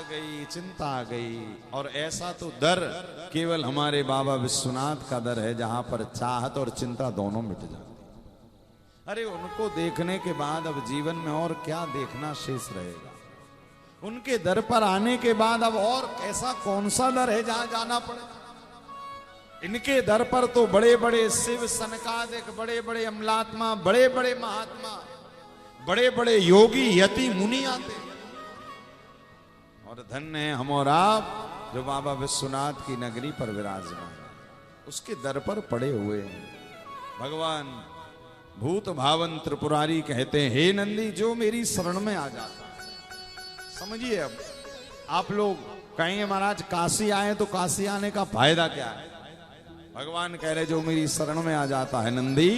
गई, चिंता आ गई। और ऐसा तो दर केवल हमारे बाबा विश्वनाथ का दर है जहां पर चाहत और चिंता दोनों मिट जाती। अरे उनको देखने के बाद अब जीवन में और क्या देखना शेष रहेगा? उनके दर पर आने के बाद अब और ऐसा कौन सा दर है जहां जाना पड़ेगा? इनके दर पर तो बड़े बड़े शिव सनकादिक, बड़े बड़े अमलात्मा, बड़े बड़े महात्मा, बड़े बड़े योगी यति मुनि आते हैं। और धन्य है हम और आप जो बाबा विश्वनाथ की नगरी पर विराजमान, उसके दर पर पड़े हुए हैं। भगवान भूत भावन त्रिपुरारी कहते हैं, हे नंदी जो मेरी शरण में आ जाता है। समझिए, अब आप लोग कहेंगे महाराज काशी आए तो काशी आने का फायदा क्या है? भगवान कह रहे जो मेरी शरण में आ जाता है नंदी,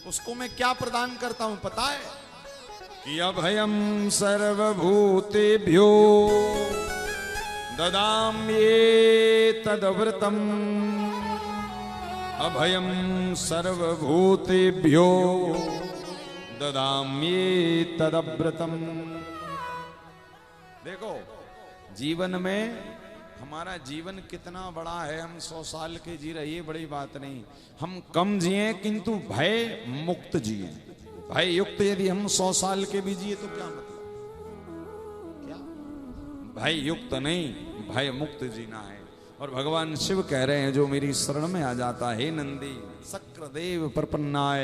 उसको मैं क्या प्रदान करता हूं पता है? कि अभयम सर्वभूतेभ्यो ददाम्ये तदव्रतम, अभयम सर्वभूतेभ्यो ददाम्ये तदव्रतम। देखो जीवन में हमारा जीवन कितना बड़ा है, हम 100 साल के जी रहे, ये बड़ी बात नहीं। हम कम जिए किंतु भय मुक्त जिए। भय युक्त यदि हम 100 साल के भी जिए तो क्या मतलब? क्या भय युक्त नहीं, भय मुक्त जीना है। और भगवान शिव कह रहे हैं जो मेरी शरण में आ जाता है नंदी शक्रदेव प्रपन्नाय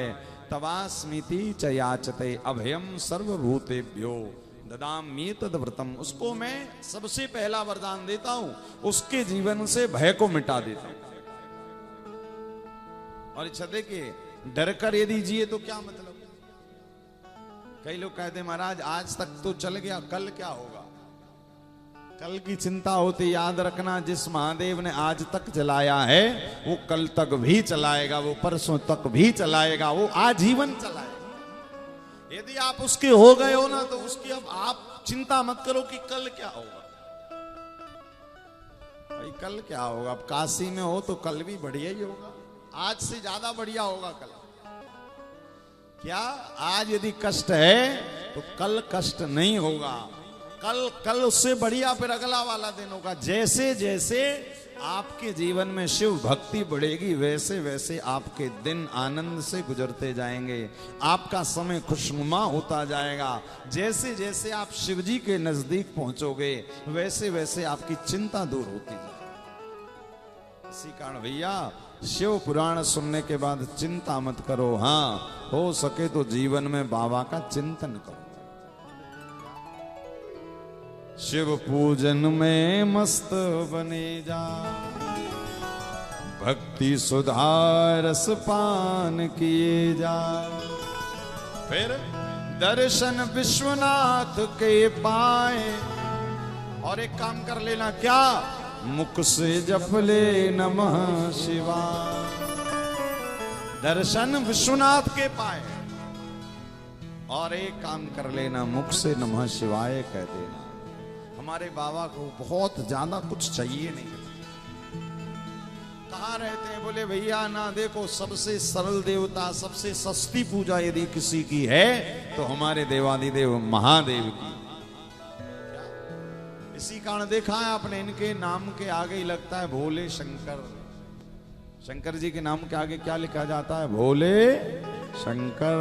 तवास्मिति च याचते अभयम सर्वभूतेभ्यो ददाम्ये तद्व्रतम। उसको मैं सबसे पहला वरदान देता हूं, उसके जीवन से भय को मिटा देता हूं। और इच्छा देखिए, डर कर यदि जिए तो क्या मतलब? कई लोग कहते महाराज आज तक तो चल गया, कल क्या होगा? कल की चिंता होती, याद रखना जिस महादेव ने आज तक चलाया है वो कल तक भी चलाएगा, वो परसों तक भी चलाएगा, वो आजीवन चलाएगा। यदि आप उसके हो गए हो ना तो उसकी अब आप चिंता मत करो कि कल क्या होगा। भाई कल क्या होगा? अब काशी में हो तो कल भी बढ़िया ही होगा, आज से ज्यादा बढ़िया होगा कल। क्या आज यदि कष्ट है तो कल कष्ट नहीं होगा, कल उससे बढ़िया फिर अगला वाला दिन होगा। जैसे जैसे आपके जीवन में शिव भक्ति बढ़ेगी वैसे वैसे आपके दिन आनंद से गुजरते जाएंगे, आपका समय खुशनुमा होता जाएगा। जैसे जैसे आप शिव जी के नजदीक पहुंचोगे वैसे वैसे आपकी चिंता दूर होती जाएगी। इसी कारण भैया शिव पुराण सुनने के बाद चिंता मत करो, हाँ हो सके तो जीवन में बाबा का चिंतन करो। शिव पूजन में मस्त बने जा, भक्ति सुधा रस पान किए जा, फिर दर्शन विश्वनाथ के पाए। और एक काम कर लेना, क्या? मुख से जप ले नमः शिवाय, दर्शन विश्वनाथ के पाए। और एक काम कर लेना, मुख से नमः शिवाय कह देना। हमारे बाबा को बहुत ज्यादा कुछ चाहिए नहीं। कहाँ रहते हैं? बोले भैया ना देखो, सबसे सरल देवता, सबसे सस्ती पूजा यदि किसी की है तो हमारे देवादिदेव महादेव की। इसी कारण देखा है आपने, इनके नाम के आगे ही लगता है भोले शंकर। शंकर जी के नाम के आगे क्या लिखा जाता है? भोले शंकर।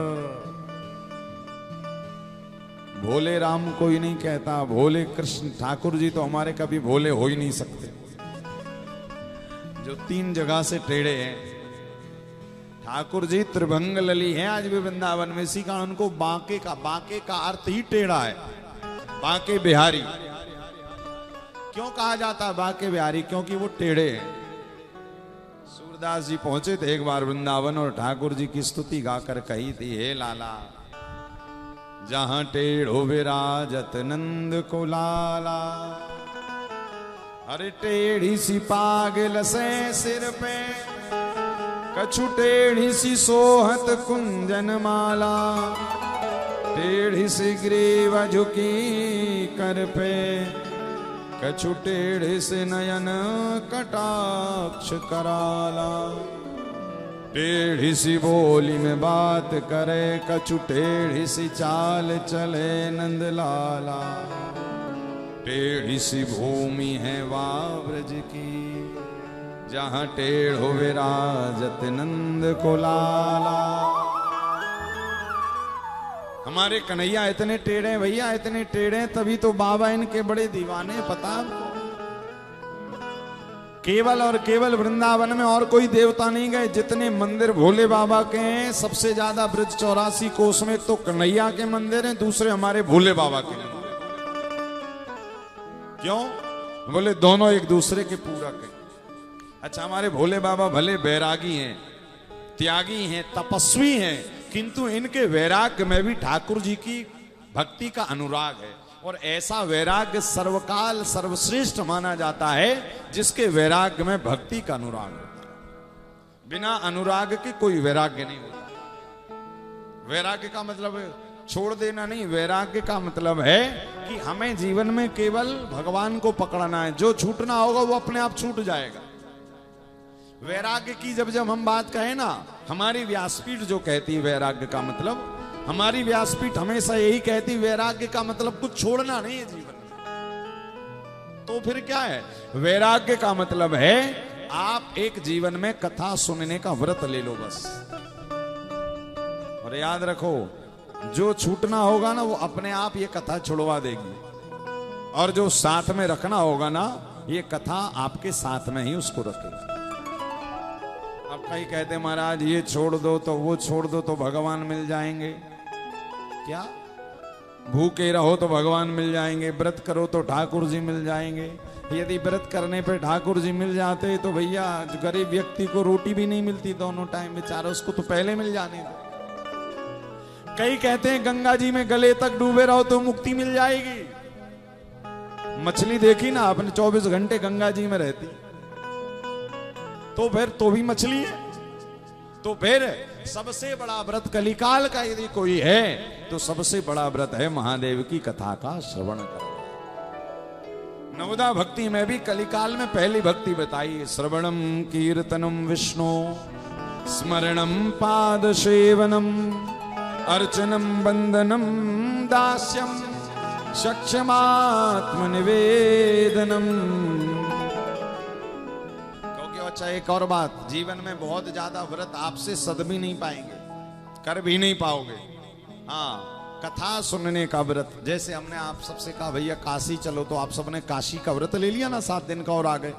भोले राम कोई नहीं कहता, भोले कृष्ण। ठाकुर जी तो हमारे कभी भोले हो ही नहीं सकते, जो 3 जगह से टेढ़े हैं। ठाकुर जी त्रिभंग लली हैं आज भी वृंदावन में, इसी कारण उनको बांके का अर्थ ही टेढ़ा है। बांके बिहारी क्यों कहा जाता है? बांके बिहारी क्योंकि वो टेढ़े हैं। सूरदास जी पहुंचे थे एक बार वृंदावन और ठाकुर जी की स्तुति गाकर कही थी, हे लाला जहां टेढ़ो विराजत नंद को लाला, अरे टेढ़ी सी पागल से सिर पे, कछु टेढ़ी सी सोहत कुंजन माला, टेढ़ी सी ग्रीव झुकी कर पे, कछु टेढ़े से नयन कटाक्ष कराला, टेढ़ी सी बोली में बात करे, कछु टेढ़ी सी चाल चले नंदलाला, टेढ़ी सी भूमि है वाह ब्रज की, जहां टेढ़ हो विराजत नंद को लाला। हमारे कन्हैया इतने टेढ़े भैया, इतने टेढ़े, तभी तो बाबा इनके बड़े दीवाने। पता केवल और केवल वृंदावन में और कोई देवता नहीं गए। जितने मंदिर भोले बाबा के हैं, सबसे ज्यादा ब्रज 84 कोस में तो कन्हैया के मंदिर हैं, दूसरे हमारे भोले बाबा के मंदिर। क्यों? बोले दोनों एक दूसरे के पूरक हैं। अच्छा, हमारे भोले बाबा भले बैरागी हैं, त्यागी हैं, तपस्वी हैं, किंतु इनके वैराग्य में भी ठाकुर जी की भक्ति का अनुराग है। और ऐसा वैराग्य सर्वकाल सर्वश्रेष्ठ माना जाता है जिसके वैराग्य में भक्ति का अनुराग होता है। बिना अनुराग के कोई वैराग्य नहीं होता। वैराग्य का मतलब छोड़ देना नहीं, वैराग्य का मतलब है कि हमें जीवन में केवल भगवान को पकड़ना है। जो छूटना होगा वो अपने आप छूट जाएगा। वैराग्य की जब हम बात कहें ना, हमारी व्यासपीठ जो कहती है वैराग्य का मतलब, हमारी व्यासपीठ हमेशा यही कहती, वैराग्य का मतलब कुछ छोड़ना नहीं है जीवन में। तो फिर क्या है? वैराग्य का मतलब है आप एक जीवन में कथा सुनने का व्रत ले लो बस। और याद रखो, जो छूटना होगा ना वो अपने आप ये कथा छुड़वा देगी, और जो साथ में रखना होगा ना, ये कथा आपके साथ में ही उसको रखेगी। अब कई कहते महाराज ये छोड़ दो तो वो छोड़ दो तो भगवान मिल जाएंगे। क्या? भूखे रहो तो भगवान मिल जाएंगे, व्रत करो तो ठाकुर जी मिल जाएंगे। यदि व्रत करने पे ठाकुर जी मिल जाते तो भैया गरीब व्यक्ति को रोटी भी नहीं मिलती दोनों टाइम, बेचारा उसको तो पहले मिल जाने दो। कई कहते हैं गंगा जी में गले तक डूबे रहो तो मुक्ति मिल जाएगी। मछली देखी ना आपने, 24 घंटे गंगा जी में रहती, तो फिर तो भी मछली है। तो फिर सबसे बड़ा व्रत कलिकाल का यदि कोई है तो सबसे बड़ा व्रत है महादेव की कथा का श्रवण करना। नवदा भक्ति में भी कलिकाल में पहली भक्ति बताई, श्रवणम कीर्तनम विष्णु स्मरणम पाद सेवनम अर्चनम बंदनम दास्यम सक्षमात्म निवेदनम। क्योंकि अच्छा एक और बात, जीवन में बहुत ज्यादा व्रत आपसे सद भी नहीं पाएंगे, कर भी नहीं पाओगे। हाँ, कथा सुनने का व्रत, जैसे हमने आप सबसे कहा भैया काशी चलो, तो आप सबने काशी का व्रत ले लिया ना 7 दिन का और आ गए।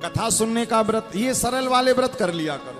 कथा सुनने का व्रत, ये सरल वाले व्रत कर लिया करो।